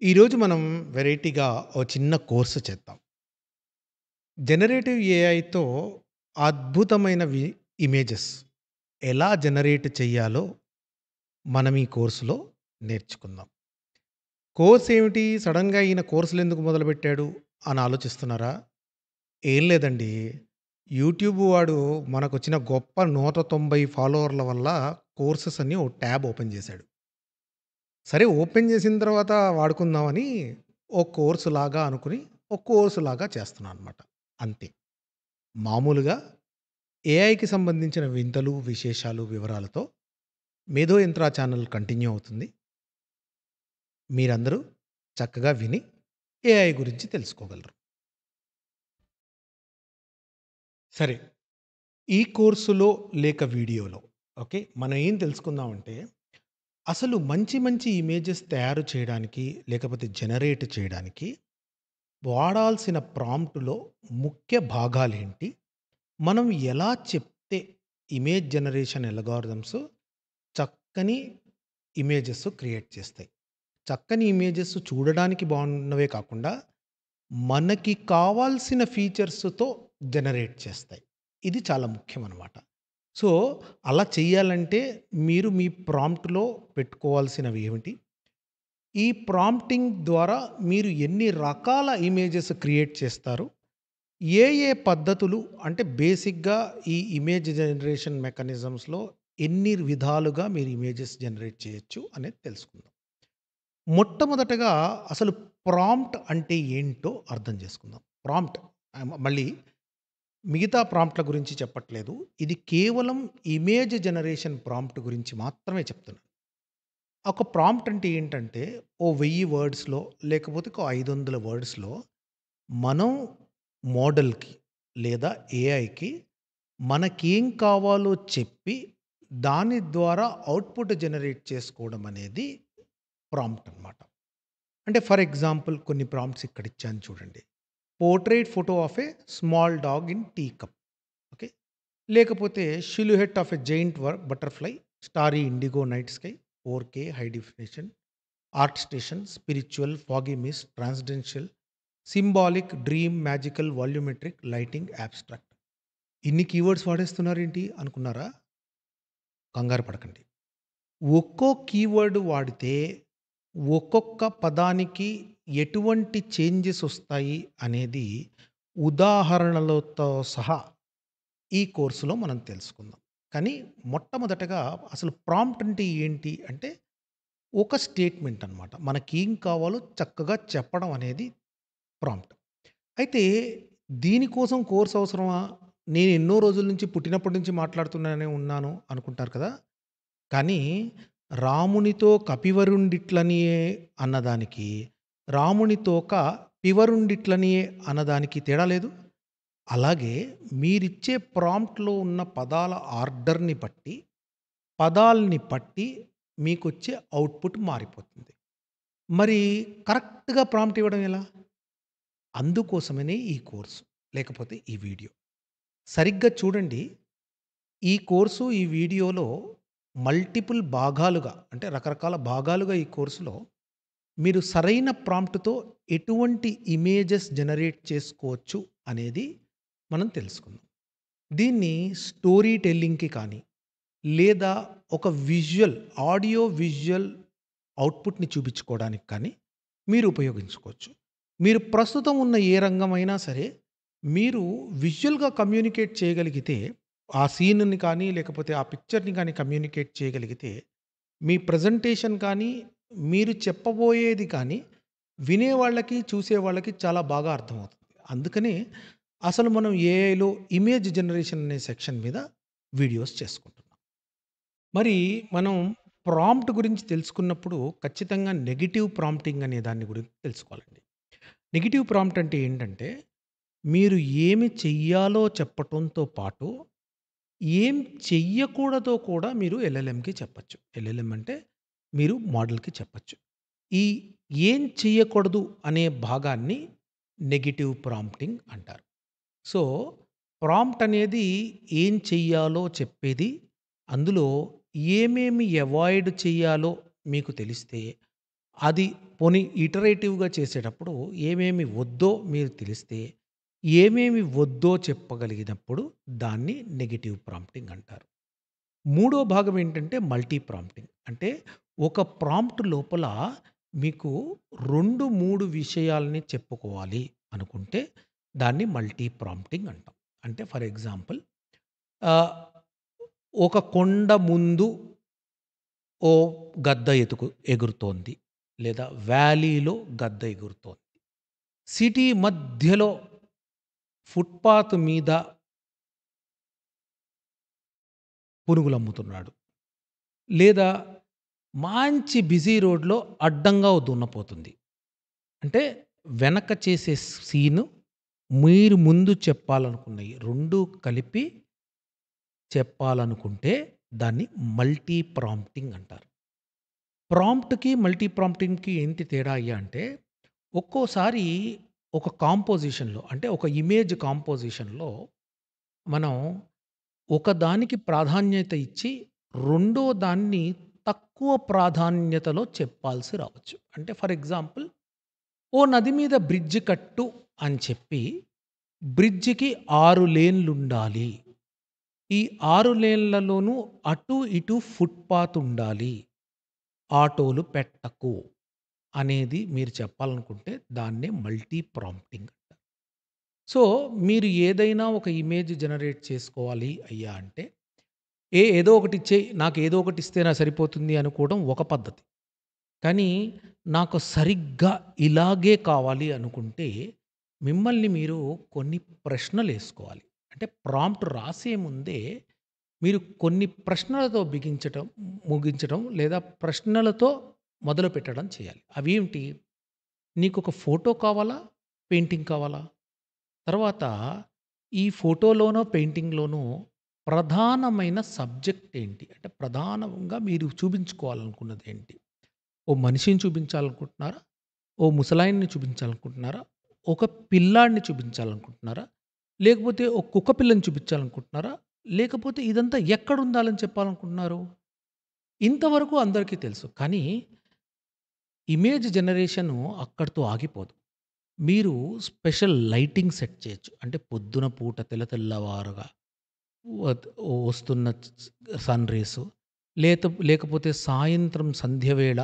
ఈరోజు మనం వెరైటీగా ఓ చిన్న కోర్స్ చేద్దాం. జనరేటివ్ ఏఐతో అద్భుతమైనవి ఇమేజెస్ ఎలా జనరేట్ చేయాలో మనం ఈ కోర్సులో నేర్చుకుందాం. కోర్స్ ఏమిటి? సడెన్‌గా ఈయన కోర్సులెందుకు మొదలుపెట్టాడు అని ఆలోచిస్తున్నారా? ఏం లేదండి. యూట్యూబ్ వాడు మనకొచ్చిన గొప్ప 190 ఫాలోవర్ల వల్ల కోర్సెస్ అని ఓ ట్యాబ్ ఓపెన్ చేశాడు. సరే ఓపెన్ చేసిన తర్వాత వాడుకుందామని ఓ కోర్స్‌లాగా అనుకుని, ఒక కోర్స్‌లాగా చేస్తున్నాననమాట. అంతే. మామూలుగా ఏఐకి సంబంధించిన వింతలు, విశేషాలు, వివరాలతో మేధో యంత్ర ఛానల్ కంటిన్యూ అవుతుంది. మీరందరూ చక్కగా విని ఏఐ గురించి తెలుసుకోగలరు. సరే. ఈ కోర్సులో లేక వీడియోలో ఓకే. మనం ఏం తెలుసుకుందామంటే, అసలు మంచి మంచి ఇమేజెస్ తయారు చేయడానికి, లేకపోతే జనరేట్ చేయడానికి వాడాల్సిన ప్రాంప్ట్‌లో ముఖ్య భాగాలేంటి? మనం ఎలా చెప్తే ఇమేజ్ జనరేషన్ అల్గోరిథమ్స్ చక్కని ఇమేజెస్ క్రియేట్ చేస్తాయి. చక్కని ఇమేజెస్ చూడడానికి బాగున్నవే కాకుండా, మనకి కావాల్సిన ఫీచర్స్‌తో జనరేట్ చేస్తాయి. ఇది చాలా ముఖ్యమనమాట. సో, అలా చేయాలంటే మీరు మీ ప్రాంప్ట్‌లో పెట్టుకోవాల్సినవి ఏమిటి? ఈ ప్రాంప్టింగ్ ద్వారా మీరు ఎన్ని రకాల ఇమేజెస్ క్రియేట్ చేస్తారు? ఏ పద్ధతులు అంటే బేసిక్‌గా ఈ ఇమేజ్ జనరేషన్ మెకానిజమ్స్‌లో ఎన్ని విధాలుగా మీరు ఇమేజెస్ జనరేట్ చేయొచ్చు అనేది తెలుసుకుందాం. మొట్టమొదటగా అసలు ప్రాంప్ట్ అంటే ఏంటో అర్థం చేసుకుందాం. ప్రాంప్ట్ మళ్ళీ మిగతా ప్రాంప్ట్‌ల గురించి చెప్పట్లేదు. ఇది కేవలం ఇమేజ్ జనరేషన్ ప్రాంప్ట్ గురించి మాత్రమే చెప్తున్నాను. ఒక ప్రాంప్ట్ అంటే ఏంటంటే, ఓ 1000 వర్డ్స్‌లో లేకపోతే ఒక 500 వర్డ్స్‌లో మనం మోడల్‌కి లేదా ఏఐకి మనకేం కావాలో చెప్పి, దాని ద్వారా ఔట్‌పుట్ జనరేట్ చేసుకోవడం అనేది ప్రాంప్ట్ అనమాట. అంటే ఫర్ ఎగ్జాంపుల్ కొన్ని ప్రాంప్ట్స్ ఇక్కడ ఇచ్చాను చూడండి. Portrait photo of a small dog in teacup. Okay. లేకపోతే silhouette of a giant butterfly, starry indigo night sky, 4K high definition, ArtStation, spiritual, foggy mist, transcendental, symbolic, dream, magical, volumetric, lighting, abstract. ఇన్ని keywords వాడేస్తున్నారేంటి అనుకున్నారా? కంగారు పడకండి. ఒక్కో keyword వాడితే, ఒక్కొక్క పదానికి ఎటువంటి చేంజెస్ ఒస్తాయి అనేది ఉదాహరణలతో సహా ఈ కోర్సులో మనం తెలుసుకుందాం. కానీ మొట్టమొదటగా అసలు ప్రాంప్ట్ అంటే ఏంటి అంటే, ఒక స్టేట్మెంట్ అనమాట. మనకేం కావాలో చక్కగా చెప్పడం అనేది ప్రాంప్ట్. అయితే దీనికోసం కోర్స్ అవసరమా? నేను ఎన్నో రోజుల నుంచి పుట్టినప్పటి నుంచి మాట్లాడుతూనే ఉన్నాను అనుకుంటారు కదా! కానీ రామునితో కపివరుండిట్లనియే అన్నదానికి, రాముని తోక పివరుండిట్లనియే అన్నదానికి తేడా లేదు? అలాగే మీరిచ్చే ప్రాంప్ట్‌లో ఉన్న పదాల ఆర్డర్‌ని బట్టి, పదాల్ని పట్టి మీకొచ్చే ఔట్‌పుట్ మారిపోతుంది. మరి కరెక్ట్‌గా ప్రాంప్ట్ ఇవ్వడం ఎలా? అందుకోసమనే ఈ కోర్సు. లేకపోతే ఈ వీడియో. సరిగ్గా చూడండి. ఈ కోర్సు, ఈ వీడియోలో మల్టిపుల్ భాగాలుగా అంటే రకరకాల భాగాలుగా ఈ కోర్సులో మీరు సరైన ప్రాంప్ట్‌తో ఎటువంటి ఇమేజెస్ జనరేట్ చేసుకోవచ్చు అనేది మనం తెలుసుకుందాం. దీన్ని స్టోరీ టెల్లింగ్‌కి కానీ, లేదా ఒక ఆడియో విజువల్ ఔట్‌పుట్‌ని చూపించుకోవడానికి కానీ మీరు ఉపయోగించుకోవచ్చు. మీరు ప్రస్తుతం ఉన్న ఏ రంగమైనా సరే, మీరు విజువల్‌గా కమ్యూనికేట్ చేయగలిగితే, ఆ సీన్‌ని కానీ, లేకపోతే ఆ పిక్చర్‌ని కానీ కమ్యూనికేట్ చేయగలిగితే, మీ ప్రెజెంటేషన్ కానీ, మీరు చెప్పబోయేది కానీ, వినేవాళ్ళకి, చూసేవాళ్ళకి చాలా బాగా అర్థమవుతుంది. అందుకనే అసలు మనం ఏఐలో ఇమేజ్ జనరేషన్ అనే సెక్షన్ మీద వీడియోస్ చేసుకుంటున్నాం. మరి మనం ప్రాంప్ట్ గురించి తెలుసుకున్నప్పుడు ఖచ్చితంగా నెగెటివ్ ప్రాంప్టింగ్ అనే దాన్ని గురించి తెలుసుకోవాలండి. నెగెటివ్ ప్రాంప్ట్ అంటే ఏంటంటే, మీరు ఏమి చెయ్యాలో చెప్పటంతో పాటు, ఏం చెయ్యకూడదో కూడా మీరు ఎల్ఎల్ఎంకి చెప్పొచ్చు. ఎల్ఎల్ఎం అంటే మీరు మోడల్‌కి చెప్పొచ్చు. ఈ ఏం చెయ్యకూడదు అనే భాగాన్ని నెగెటివ్ ప్రాంప్టింగ్ అంటారు. సో, ప్రాంప్ట్ అనేది ఏం చెయ్యాలో చెప్పేది. అందులో ఏమేమి అవాయిడ్ చెయ్యాలో మీకు తెలిస్తే, అది పోనీ ఇటరేటివ్‌గా చేసేటప్పుడు ఏమేమి వద్దో మీరు తెలిస్తే, ఏమేమి వద్దో చెప్పగలిగినప్పుడు దాన్ని నెగెటివ్ ప్రాంప్టింగ్ అంటారు. మూడో భాగం ఏంటంటే మల్టీ ప్రాంప్టింగ్. అంటే ఒక ప్రాంప్ట్ లోపల మీకు 2, 3 విషయాల్ని చెప్పుకోవాలి అనుకుంటే దాన్ని మల్టీ ప్రాంప్టింగ్ అంటాం. అంటే ఫర్ ఎగ్జాంపుల్ ఆహ్, ఒక కొండ ముందు ఓ గద్ద ఎగురుతోంది. లేదా వ్యాలీలో గద్ద ఎగురుతోంది. సిటీ మధ్యలో ఫుట్‌పాత్ మీద పునుగులమ్ముతున్నాడు. లేదా మంచి బిజీ రోడ్‌లో అడ్డంగా ఓ దున్నపోతుంది. అంటే వెనక చేసే సీను మీరు ముందు చెప్పాలనుకున్నయి 2 కలిపి చెప్పాలనుకుంటే దాన్ని మల్టీ ప్రాంప్టింగ్ అంటారు. ప్రాంప్ట్‌కి, మల్టీ ప్రాంప్టింగ్‌కి ఏంటి తేడా అయ్యా అంటే, ఒక్కోసారి ఒక కాంపోజిషన్‌లో అంటే ఒక ఇమేజ్ కాంపోజిషన్‌లో మనం ఒకదానికి ప్రాధాన్యత ఇచ్చి, రెండో దాన్ని తక్కువ ప్రాధాన్యతలో చెప్పాల్సి రావచ్చు. అంటే ఫర్ ఎగ్జాంపుల్ ఓ నది మీద బ్రిడ్జ్ కట్టు అని చెప్పి, బ్రిడ్జికి 6 లేన్‌లుండాలి. ఈ 6 లేన్‌లలోనూ అటు ఇటు ఫుట్‌పాత్ ఉండాలి. ఆటోలు పెట్టకు అనేది మీరు చెప్పాలనుకుంటే దాన్నే మల్టీ ప్రాంప్టింగ్. సో, మీరు ఏదైనా ఒక ఇమేజ్ జనరేట్ చేసుకోవాలి అయ్యా అంటే, ఏదో ఒకటి ఇచ్చేయి, నాకు ఏదో ఒకటి ఇస్తే నాకు సరిపోతుంది అనుకోవడం ఒక పద్ధతి. కానీ నాకు సరిగ్గా ఇలాగే కావాలి అనుకుంటే, మిమ్మల్ని మీరు కొన్ని ప్రశ్నలేసుకోవాలి. అంటే ప్రాంప్ట్ రాసే ముందే మీరు కొన్ని ప్రశ్నలతో ముగించటం లేదా ప్రశ్నలతో మొదలుపెట్టడం చేయాలి. అవేంటి? నీకొక ఫోటో కావాలా? పెయింటింగ్ కావాలా? తర్వాత ఈ ఫోటోలోనో, పెయింటింగ్‌లోనో ప్రధానమైన సబ్జెక్ట్ ఏంటి? అంటే ప్రధానంగా మీరు చూపించుకోవాలనుకున్నదేంటి? ఓ మనిషిని చూపించాలనుకుంటున్నారా? ఓ ముసలాయన్ని చూపించాలనుకుంటున్నారా? ఒక పిల్లాడిని చూపించాలనుకుంటున్నారా? లేకపోతే ఒక కుక్క పిల్లని చూపించాలనుకుంటున్నారా? లేకపోతే ఇదంతా ఎక్కడుండాలని చెప్పాలనుకుంటున్నారు? ఇంతవరకు అందరికీ తెలుసు. కానీ ఇమేజ్ జనరేషను అక్కడితో ఆగిపోదు. మీరు స్పెషల్ లైటింగ్ సెట్ చేయొచ్చు. అంటే పొద్దున పూట తెల్లవారుగా వస్తున్న సన్ రేసు, లేకపోతే సాయంత్రం సంధ్య వేళ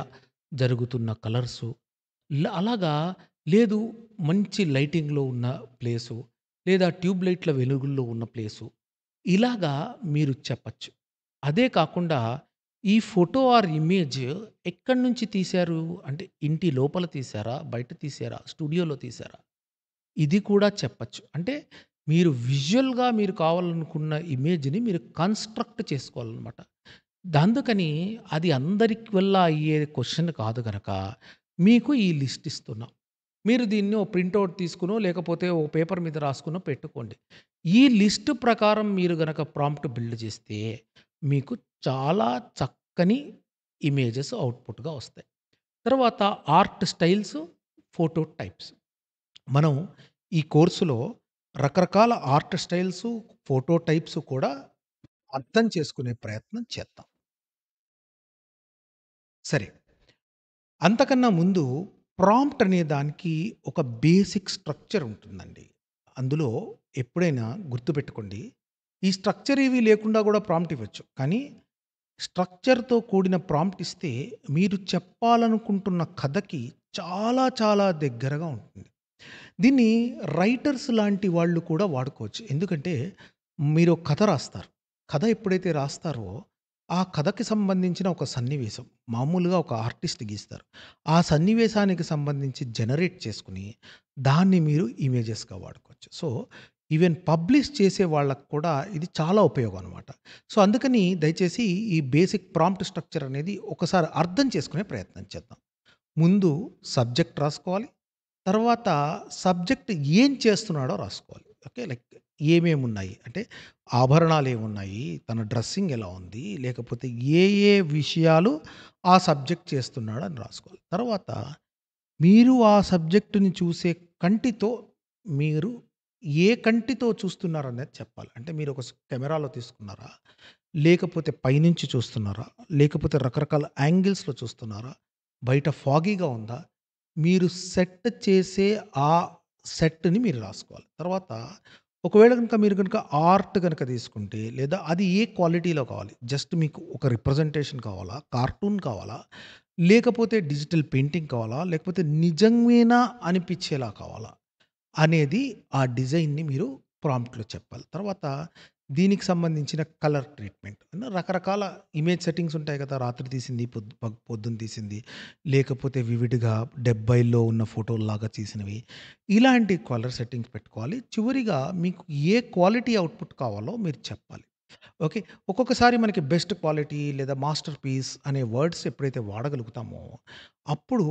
జరుగుతున్న కలర్సు. అలాగా లేదు, మంచి లైటింగ్‌లో ఉన్న ప్లేసు, లేదా ట్యూబ్ లైట్‌ల వెలుగుల్లో ఉన్న ప్లేసు. ఇలాగా మీరు చెప్పచ్చు. అదే కాకుండా ఈ ఫోటో ఆర్ ఇమేజ్ ఎక్కడి నుంచి తీశారు? అంటే ఇంటి లోపల తీశారా? బయట తీశారా? స్టూడియోలో తీశారా? ఇది కూడా చెప్పచ్చు. అంటే మీరు విజువల్‌గా మీరు కావాలనుకున్న ఇమేజ్‌ని మీరు కన్‌స్ట్రక్ట్ చేసుకోవాలనమాట. అందుకని అది అందరికి వల్ల అయ్యే క్వెషన్ కాదు గనక, మీకు ఈ లిస్ట్ ఇస్తున్నా. మీరు దీన్ని ఓ ప్రింట్ ఔట్ తీసుకొనో, లేకపోతే ఓ పేపర్ మీద రాసుకొనో పెట్టుకోండి. ఈ లిస్ట్ ప్రకారం మీరు గనక ప్రాంప్ట్ బిల్డ్ చేస్తే, మీకు చాలా చక్కని ఇమేజెస్ అవుట్‌పుట్‌గా వస్తాయి. తర్వాత ఆర్ట్ స్టైల్స్, ఫోటో టైప్స్. మనం ఈ కోర్సులో రకరకాల ఆర్ట్ స్టైల్సు, ఫోటో టైప్స్ కూడా అర్థం చేసుకునే ప్రయత్నం చేద్దాం. సరే. అంతకన్నా ముందు ప్రాంప్ట్ అనే దానికి ఒక బేసిక్ స్ట్రక్చర్ ఉంటుందండి. అందులో ఎప్పుడైనా గుర్తుపెట్టుకోండి. ఈ స్ట్రక్చర్ ఇవి లేకుండా గూడా ప్రాంప్ట్ ఇవ్వచ్చు. కానీ స్ట్రక్చర్‌తో కూడిన ప్రాంప్ట్ ఇస్తే మీరు చెప్పాలనుకుంటున్న కథకి చాలా చాలా దగ్గరగా ఉంటుంది. దీన్ని రైటర్స్ లాంటి వాళ్ళు కూడా వాడుకోవచ్చు. ఎందుకంటే మీరు ఒక కథ రాస్తారు. కథ ఎప్పుడైతే రాస్తారో, ఆ కథకి సంబంధించిన ఒక సన్నివేశం మామూలుగా ఒక ఆర్టిస్ట్ గీస్తారు. ఆ సన్నివేశానికి సంబంధించి జనరేట్ చేసుకొని, దాన్ని మీరు ఇమేజెస్‌గా వాడుకోవచ్చు. సో, ఈవెన్ పబ్లిష్ చేసే వాళ్ళకి కూడా ఇది చాలా ఉపయోగం అనమాట. సో, అందుకని దయచేసి ఈ బేసిక్ ప్రాంప్ట్ స్ట్రక్చర్ అనేది ఒకసారి అర్థం చేసుకునే ప్రయత్నం చేద్దాం. ముందు సబ్జెక్ట్ రాసుకోవాలి. తర్వాత సబ్జెక్ట్ ఏం చేస్తున్నాడో రాసుకోవాలి. ఓకే. లైక్ ఏమేమున్నాయి? అంటే ఆభరణాలేమున్నాయి? తన డ్రెస్సింగ్ ఎలా ఉంది? లేకపోతే ఏ ఏ విషయాలు ఆ సబ్జెక్ట్ చేస్తున్నాడని రాసుకోవాలి. తర్వాత మీరు ఆ సబ్జెక్ట్‌ని చూసే కంటితో మీరు ఏ కంటితో చూస్తున్నారనేది చెప్పాలి. అంటే మీరు ఒక కెమెరాలో తీసుకున్నారా? లేకపోతే పైనుంచి చూస్తున్నారా? లేకపోతే రకరకాల యాంగిల్స్‌లో చూస్తున్నారా? బయట ఫాగీగా ఉందా? మీరు సెట్ చేసే ఆ సెట్‌ని మీరు రాసుకోవాలి. తర్వాత ఒకవేళ గనుక మీరు గనుక ఆర్ట్ గనక తీసుకుంటే లేదా అది ఏ క్వాలిటీలో కావాలి? జస్ట్ మీకు ఒక రిప్రజెంటేషన్ కావాలా? కార్టూన్ కావాలా? లేకపోతే డిజిటల్ పెయింటింగ్ కావాలా? లేకపోతే నిజమేనా అనిపించేలా కావాలా? అనేది ఆ డిజైన్‌ని మీరు ప్రాంప్ట్‌లో చెప్పాలి. తర్వాత దీనికి సంబంధించిన కలర్ ట్రీట్‌మెంట్ రకరకాల ఇమేజ్ సెట్టింగ్స్ ఉంటాయి కదా! రాత్రి తీసింది, పొద్దున్న తీసింది, లేకపోతే వివిడ్‌గా 70లో ఉన్న ఫోటోల్లాగా తీసినవి. ఇలాంటి కలర్ సెట్టింగ్స్ పెట్టుకోవాలి. చివరిగా మీకు ఏ క్వాలిటీ అవుట్‌పుట్ కావాలో మీరు చెప్పాలి. ఓకే. ఒక్కొక్కసారి మనకి బెస్ట్ క్వాలిటీ లేదా మాస్టర్ పీస్ అనే వర్డ్స్ ఎప్పుడైతే వాడగలుగుతామో, అప్పుడు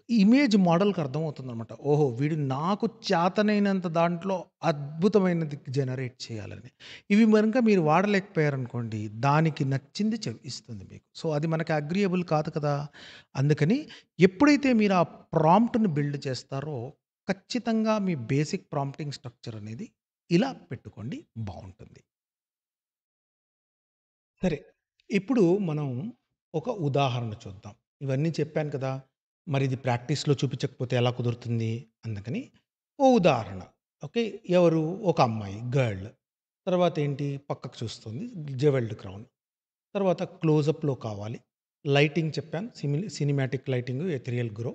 ఇమేజ్ మోడల్‌కి అర్థమవుతుందనమాట. ఓహో! వీడు నాకు చేతనైనంత దాంట్లో అద్భుతమైనది జనరేట్ చేయాలని. ఇవి గనుక మీరు వాడలేకపోయారనుకోండి, దానికి నచ్చింది ఇస్తుంది మీకు. సో, అది మనకి అగ్రీయబుల్ కాదు కదా! అందుకని ఎప్పుడైతే మీరు ఆ ప్రాంప్ట్‌ని బిల్డ్ చేస్తారో, ఖచ్చితంగా మీ బేసిక్ ప్రాంప్టింగ్ స్ట్రక్చర్ అనేది ఇలా పెట్టుకోండి బావుంటుంది. సరే. ఇప్పుడు మనం ఒక ఉదాహరణ చూద్దాం. ఇవన్నీ చెప్పాను కదా! మరిది ప్రాక్టీస్‌లో చూపించకపోతే ఎలా కుదురుతుంది? అందుకని ఓ ఉదాహరణ. ఓకే. ఎవరు? ఒక అమ్మాయి గర్ల్. తర్వాతేంటి? పక్కకు చూస్తుంది. జెవెల్డ్ క్రౌన్. తర్వాత క్లోజప్‌లో కావాలి. లైటింగ్ చెప్పాను. Cinematic lighting, ethereal glow,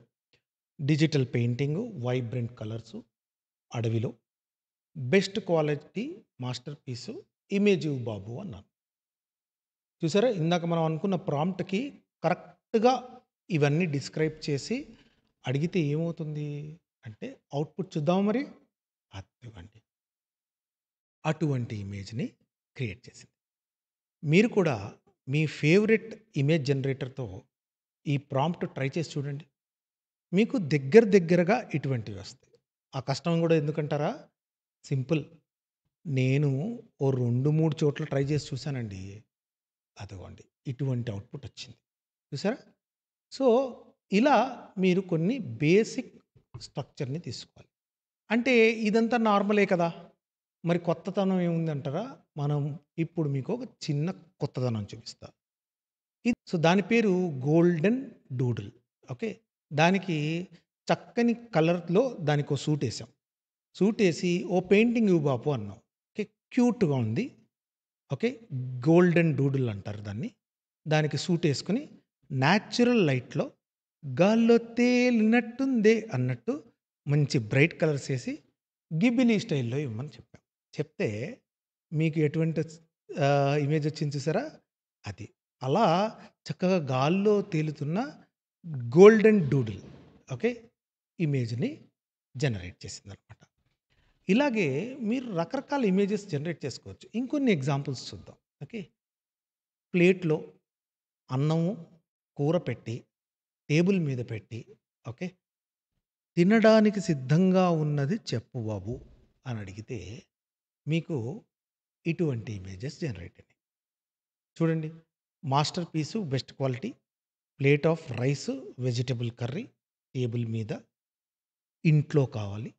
digital painting, vibrant colours, అడవిలో, బెస్ట్ క్వాలిటీ మాస్టర్ పీసు, ఇమేజ్ ఇవ్వు బాబు అన్నాను. చూసారా? ఇందాక మనం అనుకున్న ప్రాంప్ట్‌కి కరెక్ట్‌గా ఇవన్నీ డిస్క్రైబ్ చేసి అడిగితే ఏమవుతుంది? అంటే అవుట్‌పుట్ చూద్దామా మరి? అదిగోండి. అటువంటి ఇమేజ్‌ని క్రియేట్ చేసింది. మీరు కూడా మీ ఫేవరెట్ ఇమేజ్ జనరేటర్‌తో ఈ ప్రాంప్ట్ ట్రై చేసి చూడండి. మీకు దగ్గరగా ఇటువంటివి వస్తాయి. ఆ కష్టం గూడా ఎందుకంటారా? సింపుల్. నేను ఓ 2, 3 చోట్ల ట్రై చేసి చూసానండి. అదిగోండి. ఇటువంటి అవుట్‌పుట్ వచ్చింది. చూసారా? సో, ఇలా మీరు కొన్ని బేసిక్ స్ట్రక్చర్‌ని తీసుకోవాలి. అంటే ఇదంతా నార్మలే కదా! మరి కొత్తతనం ఏముందంటారా? మనం ఇప్పుడు మీకు ఒక చిన్న కొత్తదనం చూపిస్తా. సో, దాని పేరు గోల్డెన్ డూడిల్. ఓకే. దానికి చక్కని కలర్‌లో దానికో సూటేసాం. సూటేసి "ఓ పెయింటింగ్ ఇవ్వు బాపు" అన్నాం. ఓకే. క్యూట్‌గా ఉంది. ఓకే. గోల్డెన్ డూడిల్ అంటారు దాన్ని. దానికి సూటేసుకొని న్యాచురల్ లైట్‌లో గాల్లో తేలినట్టుందే అన్నట్టు మంచి బ్రైట్ కలర్స్ ఏసి గిబిలీ స్టైల్‌లో ఇవ్వమని చెప్పాం. చెప్తే మీకు ఎటువంటి ఇమేజ్ వచ్చింది చూసారా? అది. అలా చక్కగా గాల్లో తేలుతున్న గోల్డెన్ డూడిల్ ఓకే. ఇమేజ్‌ని జనరేట్ చేసిందనమాట. ఇలాగే మీరు రకరకాల ఇమేజెస్ జనరేట్ చేసుకోవచ్చు. ఇంకొన్ని ఎగ్జాంపుల్స్ చూద్దాం. ఓకే. ప్లేట్‌లో అన్నము, కూర పెట్టి, టేబుల్ మీద పెట్టి, ఓకే. తినడానికి సిద్ధంగా ఉన్నది చెప్పు బాబు అని అడిగితే, మీకు ఇటువంటి ఇమేజెస్ జనరేట్ అయినాయి. చూడండి. Masterpiece best quality, plate of rice, vegetable curry, table మీద, ఇంట్లో కావాలి.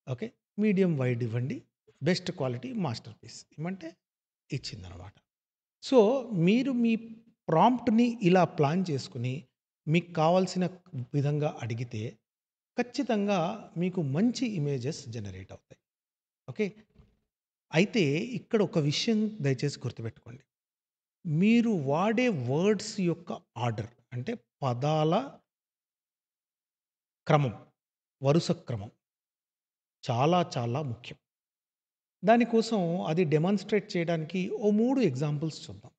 ఓకే. మీడియం వైడ్ ఇవ్వండి. బెస్ట్ క్వాలిటీ మాస్టర్ పీస్ ఇమ్మంటే ఇచ్చిందనమాట. సో, మీరు మీ ప్రాంప్ట్‌ని ఇలా ప్లాన్ చేసుకొని, మీకు కావాల్సిన విధంగా అడిగితే, ఖచ్చితంగా మీకు మంచి ఇమేజెస్ జనరేట్ అవుతాయి. ఓకే. అయితే ఇక్కడ ఒక విషయం దయచేసి గుర్తుపెట్టుకోండి. మీరు వాడే వర్డ్స్ యొక్క ఆర్డర్ అంటే పదాల క్రమం, వరుస క్రమం చాలా ముఖ్యం. దానికోసం అది డెమాన్‌స్ట్రేట్ చేయడానికి ఓ 3 ఎగ్జాంపుల్స్ చూద్దాం.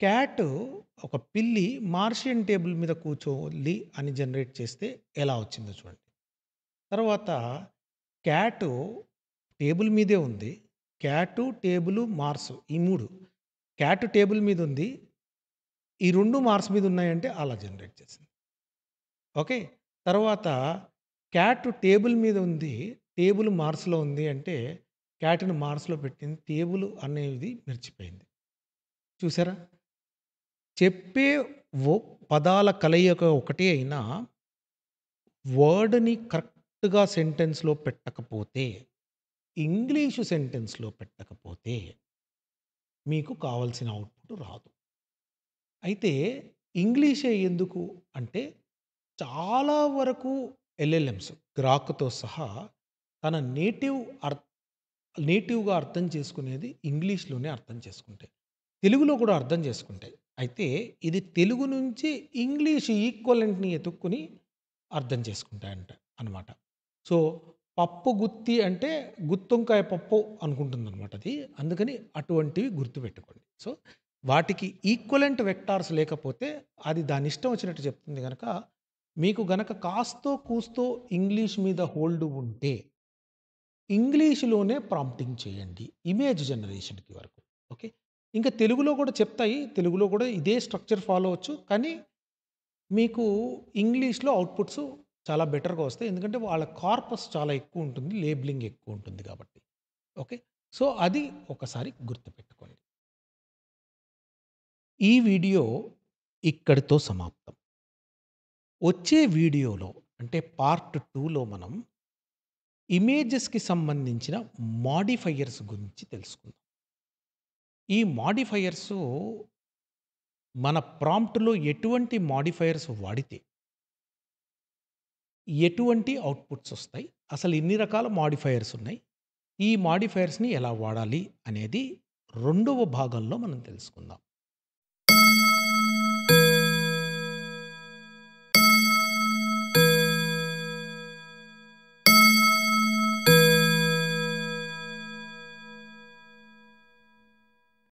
క్యాట్ ఒక పిల్లి మార్షియన్ టేబుల్ మీద కూర్చోలి అని జనరేట్ చేస్తే ఎలా వచ్చిందో చూడండి. తర్వాత క్యాటు టేబుల్ మీదే ఉంది. క్యాటు, టేబులు, మార్సు ఈ 3. క్యాట్ టేబుల్ మీద ఉంది. ఈ 2 మార్స్ మీద ఉన్నాయంటే అలా జనరేట్ చేసింది. ఓకే. తర్వాత క్యాట్ టేబుల్ మీద ఉంది. టేబుల్ మార్స్‌లో ఉంది అంటే క్యాట్‌ని మార్స్‌లో పెట్టింది. టేబుల్ అనేది మర్చిపోయింది. చూసారా? చెప్పే వ పదాల కలయిక ఒకటే అయినా, వర్డ్‌ని కరెక్ట్‌గా సెంటెన్స్‌లో పెట్టకపోతే, ఇంగ్లీషు సెంటెన్స్‌లో పెట్టకపోతే, మీకు కావాల్సిన అవుట్‌పుట్ రాదు. అయితే ఇంగ్లీషే ఎందుకు అంటే, చాలా వరకు ఎల్ఎల్ఎమ్స్ గ్రాక్‌తో సహా తన నేటివ్‌గా అర్థం చేసుకునేది ఇంగ్లీష్‌లోనే అర్థం చేసుకుంటాయి. తెలుగులో కూడా అర్థం చేసుకుంటాయి. అయితే ఇది తెలుగు నుంచి ఇంగ్లీష్ ఈక్వలెంట్‌ని ఎతుక్కొని అర్థం చేసుకుంటాయంట అనమాట. సో, పప్పు గుత్తి అంటే గుత్తొంకాయ పప్పు అనుకుంటుందనమాట అది. అందుకని అటువంటివి గుర్తుపెట్టుకోండి. సో, వాటికి ఈక్వలెంట్ వెక్టార్స్ లేకపోతే అది దాని ఇష్టం వచ్చినట్టు చెప్తుంది గనక, మీకు గనక కాస్తో కూస్తో ఇంగ్లీష్ మీద హోల్డ్ ఉంటే ఇంగ్లీష్‌లోనే ప్రాంప్టింగ్ చేయండి. ఇమేజ్ జనరేషన్‌కి వరకు. ఓకే. ఇంకా తెలుగులో కూడా చెప్తాయి. తెలుగులో కూడా ఇదే స్ట్రక్చర్ ఫాలో అవ్వచ్చు. కానీ మీకు ఇంగ్లీష్‌లో అవుట్‌పుట్స్ చాలా బెటర్‌గా వస్తాయి. ఎందుకంటే వాళ్ళ కార్పస్ చాలా ఎక్కువుంటుంది. లేబెలింగ్ ఎక్కువుంటుంది కాబట్టి. ఓకే. సో, అది ఒకసారి గుర్తుపెట్టుకోండి. ఈ వీడియో ఇక్కడితో సమాప్తం. వచ్చే వీడియోలో అంటే పార్ట్ 2లో మనం ఇమేజెస్‌కి సంబంధించిన మోడిఫైయర్స్ గురించి తెలుసుకుందాం. ఈ మోడిఫైయర్సు మన ప్రాంప్ట్‌లో ఎటువంటి మోడిఫైయర్స్ వాడితే, ఎటువంటి అవుట్‌పుట్స్ ఒస్తాయి? అసలు ఎన్ని రకాల మోడిఫైయర్స్ ఉన్నాయి? ఈ మోడిఫైయర్స్‌ని ఎలా వాడాలి? అనేది రెండవ భాగంలో మనం తెలుసుకుందాం.